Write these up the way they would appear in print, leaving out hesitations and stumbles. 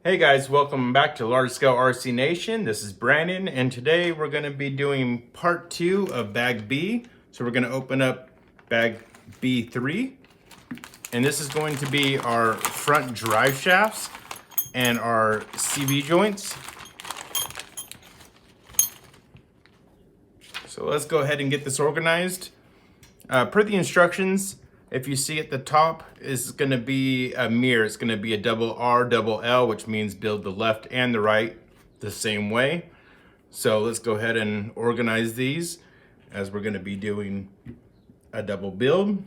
Hey guys, welcome back to Large Scale RC Nation. This is Brandon, and today we're going to be doing part 2 of bag B. So we're going to open up bag B3, and this is going to be our front drive shafts and our CV joints. So let's go ahead and get this organized. Per the instructions, if you see at the top, is going to be a mirror. It's going to be a double R, double L, which means build the left and the right the same way. So let's go ahead and organize these as we're going to be doing a double build.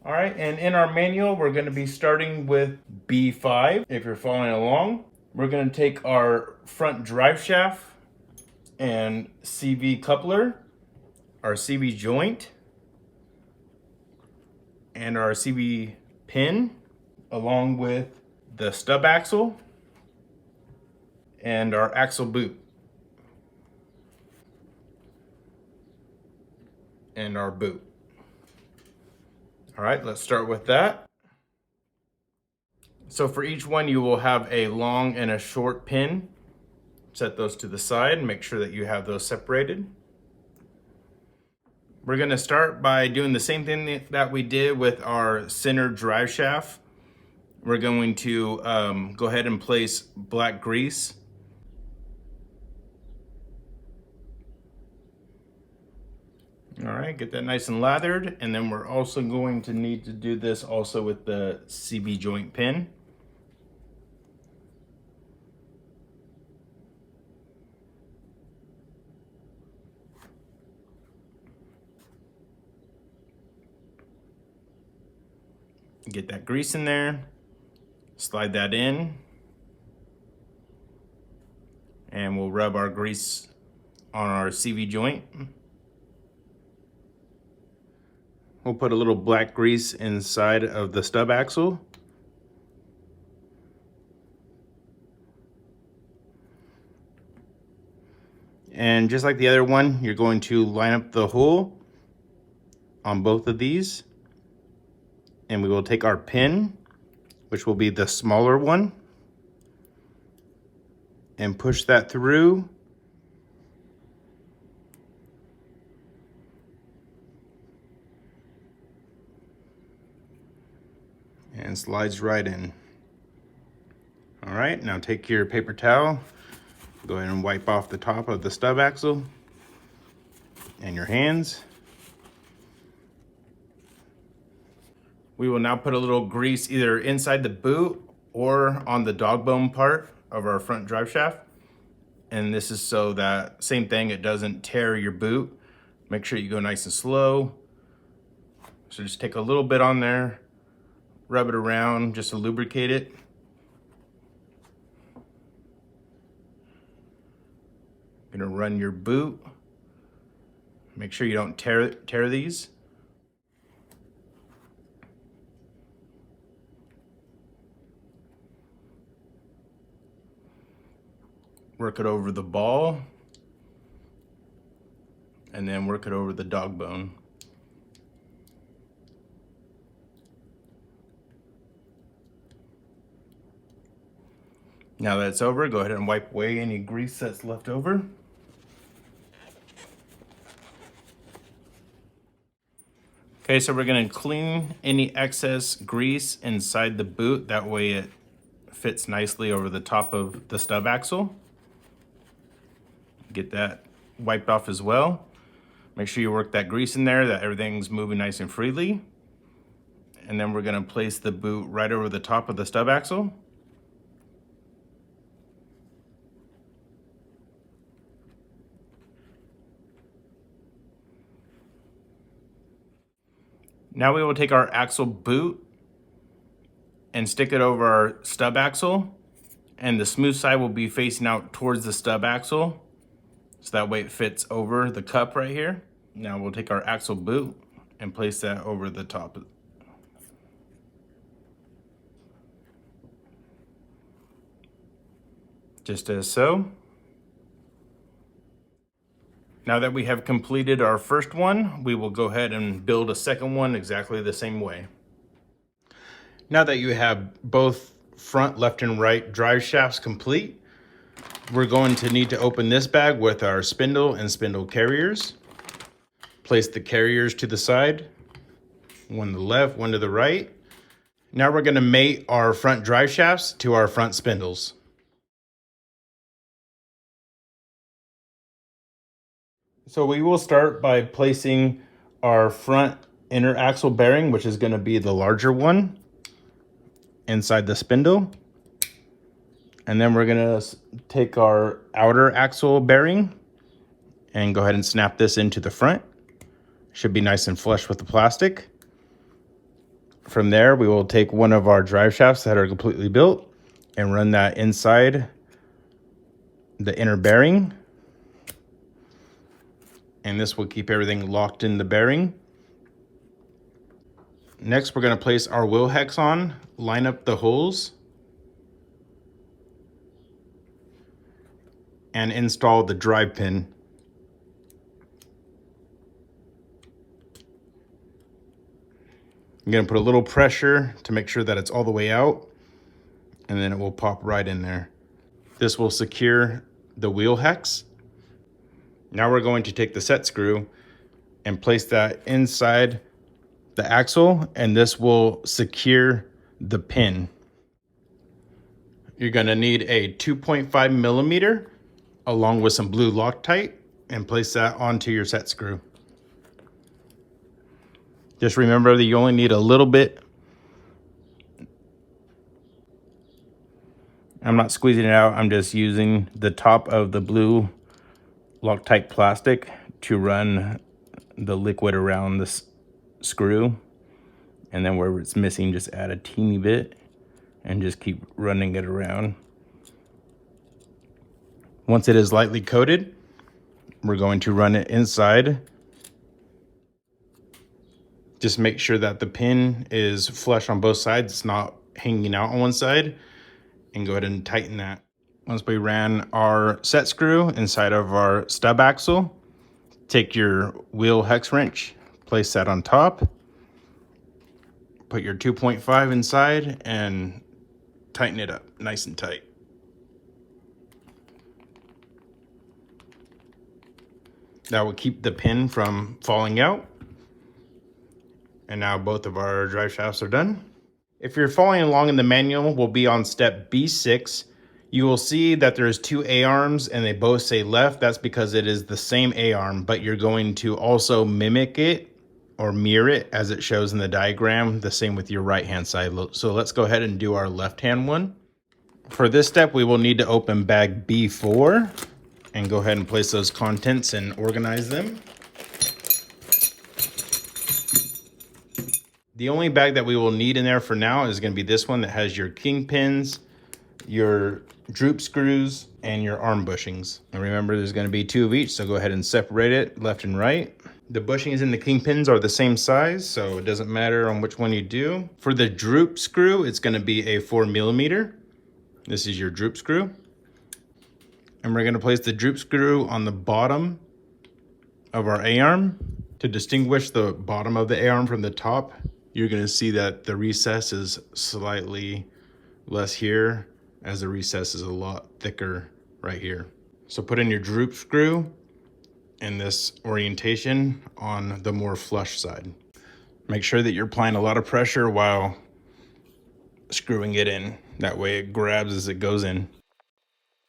All right, and in our manual, we're going to be starting with B5. If you're following along, we're going to take our front drive shaft and CV coupler, our CV joint, and our CV pin, along with the stub axle and our axle boot and our boot. All right, let's start with that. So for each one, you will have a long and a short pin. Set those to the side and make sure that you have those separated. We're going to start by doing the same thing that we did with our center drive shaft. We're going to go ahead and place black grease. All right, get that nice and lathered. And then we're also going to need to do this also with the CV joint pin. Get that grease in there, slide that in, and we'll rub our grease on our CV joint. We'll put a little black grease inside of the stub axle. And just like the other one, you're going to line up the hole on both of these. And we will take our pin, which will be the smaller one, and push that through. And slides right in. All right, now take your paper towel, go ahead and wipe off the top of the stub axle and your hands. We will now put a little grease either inside the boot or on the dog bone part of our front drive shaft. And this is so that, same thing, it doesn't tear your boot. Make sure you go nice and slow. So just take a little bit on there, rub it around just to lubricate it. Gonna run your boot. Make sure you don't tear these. Work it over the ball, and then work it over the dog bone. Now that it's over, go ahead and wipe away any grease that's left over. Okay, so we're gonna clean any excess grease inside the boot. That way it fits nicely over the top of the stub axle. Get that wiped off as well. Make sure you work that grease in there, that everything's moving nice and freely. And then we're gonna place the boot right over the top of the stub axle. Now we will take our axle boot and stick it over our stub axle, and the smooth side will be facing out towards the stub axle. So that way it fits over the cup right here. Now we'll take our axle boot and place that over the top. Just as so. Now that we have completed our first one, we will go ahead and build a second one exactly the same way. Now that you have both front, left, and right drive shafts complete. We're going to need to open this bag with our spindle and spindle carriers. Place the carriers to the side, one to the left, one to the right. Now we're going to mate our front drive shafts to our front spindles. So we will start by placing our front inner axle bearing, which is going to be the larger one, inside the spindle. And then we're going to take our outer axle bearing and go ahead and snap this into the front. Should be nice and flush with the plastic. From there, we will take one of our drive shafts that are completely built and run that inside the inner bearing. And this will keep everything locked in the bearing. Next, we're going to place our wheel hex on, line up the holes, and install the drive pin. I'm going to put a little pressure to make sure that it's all the way out, and then it will pop right in there. This will secure the wheel hex. Now we're going to take the set screw and place that inside the axle, and this will secure the pin. You're going to need a 2.5 millimeter along with some blue Loctite and place that onto your set screw. Just remember that you only need a little bit. I'm not squeezing it out, I'm just using the top of the blue Loctite plastic to run the liquid around this screw, and then where it's missing, just add a teeny bit and just keep running it around. Once it is lightly coated, we're going to run it inside. Just make sure that the pin is flush on both sides, it's not hanging out on one side, and go ahead and tighten that. Once we ran our set screw inside of our stub axle, take your wheel hex wrench, place that on top, put your 2.5 inside, and tighten it up nice and tight. That will keep the pin from falling out. And now both of our drive shafts are done. If you're following along in the manual, we'll be on step B6. You will see that there's two A-arms and they both say left. That's because it is the same A-arm, but you're going to also mimic it or mirror it as it shows in the diagram, the same with your right-hand side. So let's go ahead and do our left-hand one. For this step, we will need to open bag B4 and go ahead and place those contents and organize them. The only bag that we will need in there for now is going to be this one that has your kingpins, your droop screws, and your arm bushings. And remember, there's going to be two of each, so go ahead and separate it left and right. The bushings and the kingpins are the same size, so it doesn't matter on which one you do. For the droop screw, it's going to be a 4 millimeter. This is your droop screw. And we're going to place the droop screw on the bottom of our A-arm. To distinguish the bottom of the A-arm from the top, you're going to see that the recess is slightly less here, as the recess is a lot thicker right here. So put in your droop screw in this orientation on the more flush side. Make sure that you're applying a lot of pressure while screwing it in. That way it grabs as it goes in.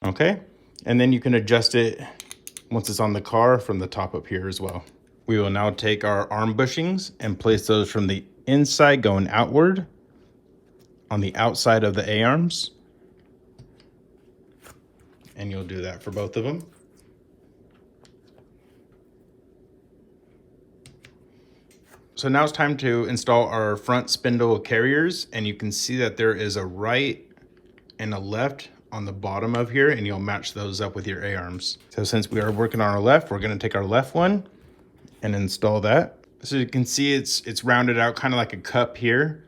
Okay, and then you can adjust it once it's on the car from the top up here as well. We will now take our arm bushings and place those from the inside going outward on the outside of the A-arms. And you'll do that for both of them. So now it's time to install our front spindle carriers, and you can see that there is a right and a left on the bottom of here, and you'll match those up with your A-arms. So since we are working on our left, we're going to take our left one and install that. So you can see it's rounded out kind of like a cup here,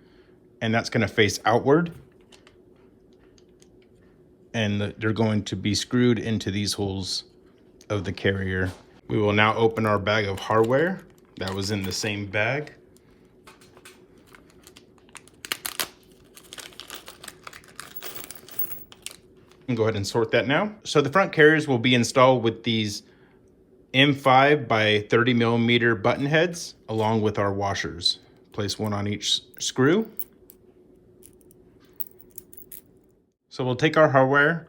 and that's going to face outward. And they're going to be screwed into these holes of the carrier. We will now open our bag of hardware that was in the same bag. And go ahead and sort that now. So the front carriers will be installed with these M5 by 30 millimeter button heads along with our washers. Place one on each screw. So we'll take our hardware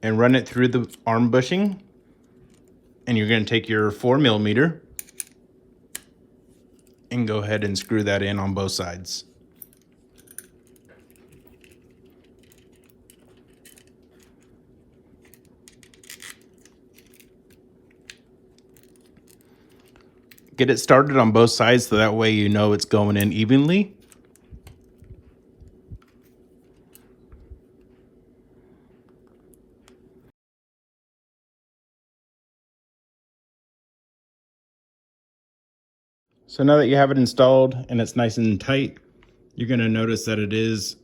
and run it through the arm bushing. And you're going to take your 4 millimeter and go ahead and screw that in on both sides. Get it started on both sides so that way you know it's going in evenly. So now that you have it installed and it's nice and tight, you're going to notice that it is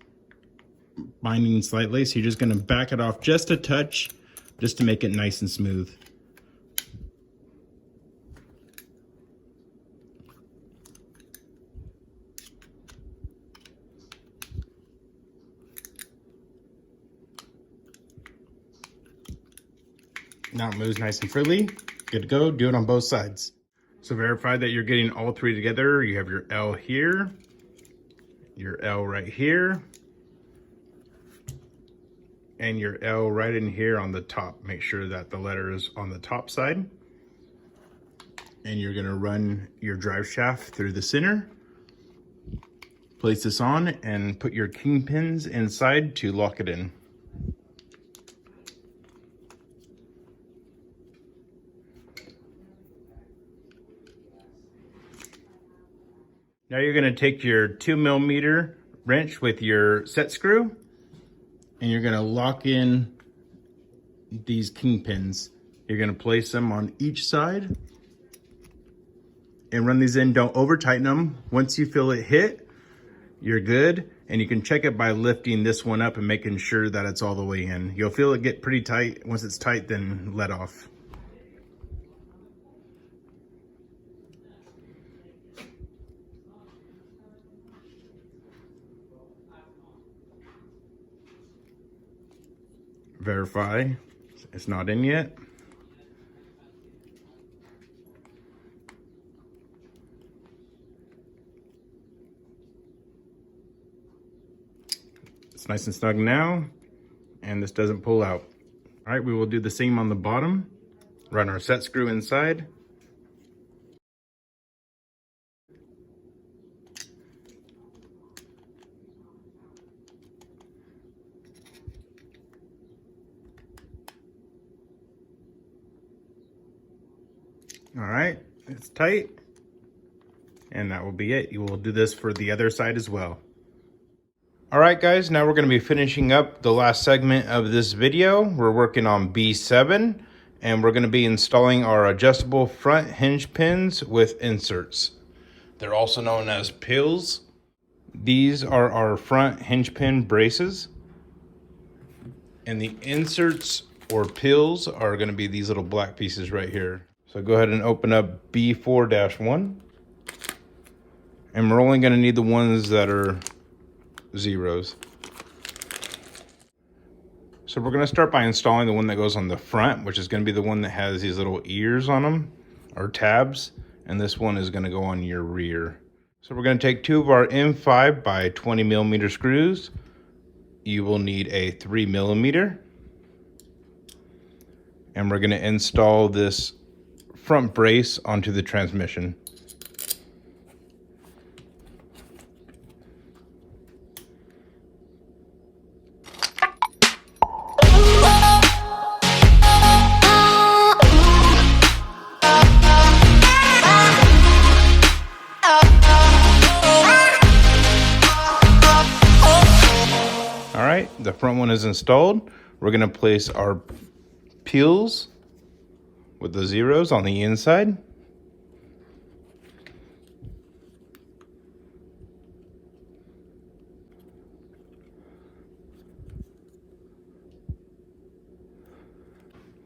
binding slightly. So you're just going to back it off just a touch just to make it nice and smooth. Now it moves nice and freely. Good to go. Do it on both sides. So verify that you're getting all three together. You have your L here, your L right here, and your L right in here on the top. Make sure that the letter is on the top side. And you're gonna run your drive shaft through the center. Place this on and put your kingpins inside to lock it in. Now you're going to take your 2 millimeter wrench with your set screw and you're going to lock in these kingpins. You're going to place them on each side and run these in. Don't over tighten them. Once you feel it hit, you're good. And you can check it by lifting this one up and making sure that it's all the way in. You'll feel it get pretty tight. Once it's tight, then let off. Verify it's not in yet. It's nice and snug now, and this doesn't pull out. All right, we will do the same on the bottom. Run our set screw inside. All right, it's tight, and that will be it. You will do this for the other side as well. All right, guys, now we're going to be finishing up the last segment of this video. We're working on B7, and we're going to be installing our adjustable front hinge pins with inserts. They're also known as pills. These are our front hinge pin braces, and the inserts or pills are going to be these little black pieces right here. So go ahead and open up B4-1. And we're only going to need the ones that are zeros. So we're going to start by installing the one that goes on the front, which is going to be the one that has these little ears on them, or tabs. And this one is going to go on your rear. So we're going to take two of our M5 by 20 millimeter screws. You will need a 3 millimeter. And we're going to install this front brace onto the transmission. All right, the front one is installed. We're going to place our peels with the zeros on the inside.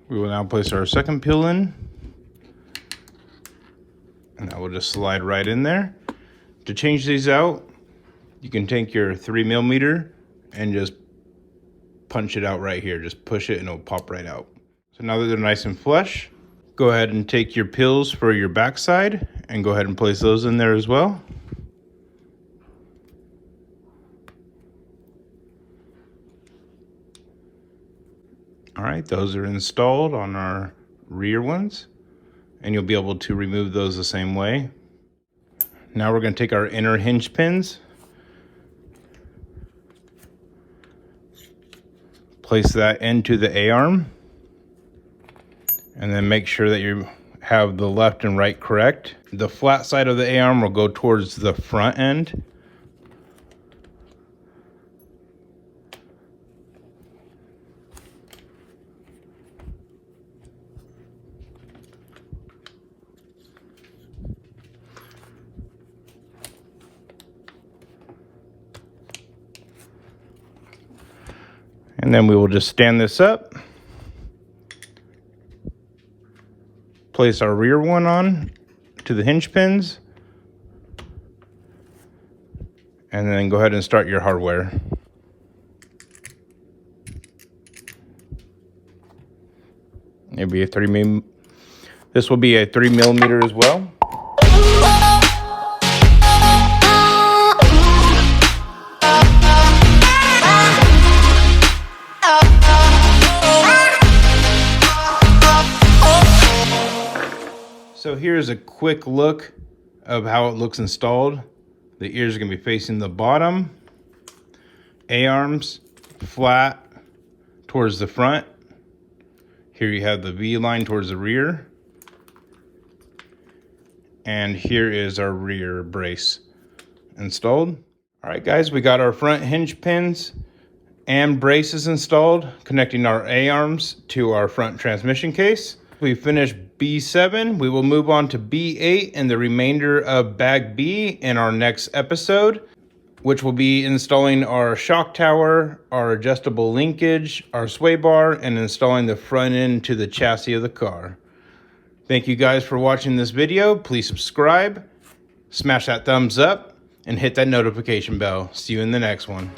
We will now place our second peel in, and that will just slide right in there. To change these out, you can take your 3 millimeter and just punch it out right here. Just push it and it'll pop right out. So now that they're nice and flush, go ahead and take your pills for your backside and go ahead and place those in there as well. All right, those are installed on our rear ones, and you'll be able to remove those the same way. Now we're going to take our inner hinge pins, place that into the A-arm, and then make sure that you have the left and right correct. The flat side of the A-arm will go towards the front end. And then we will just stand this up, place our rear one on to the hinge pins, and then go ahead and start your hardware. Maybe a 3mm. This will be a 3mm as well. So here's a quick look of how it looks installed. The ears are going to be facing the bottom. A-arms flat towards the front. Here you have the V-line towards the rear. And here is our rear brace installed. All right, guys, we got our front hinge pins and braces installed, connecting our A-arms to our front transmission case. We finished B7. We will move on to B8 and the remainder of bag B in our next episode, which will be installing our shock tower, our adjustable linkage, our sway bar, and installing the front end to the chassis of the car. Thank you guys for watching this video. Please subscribe, smash that thumbs up, and hit that notification bell. See you in the next one.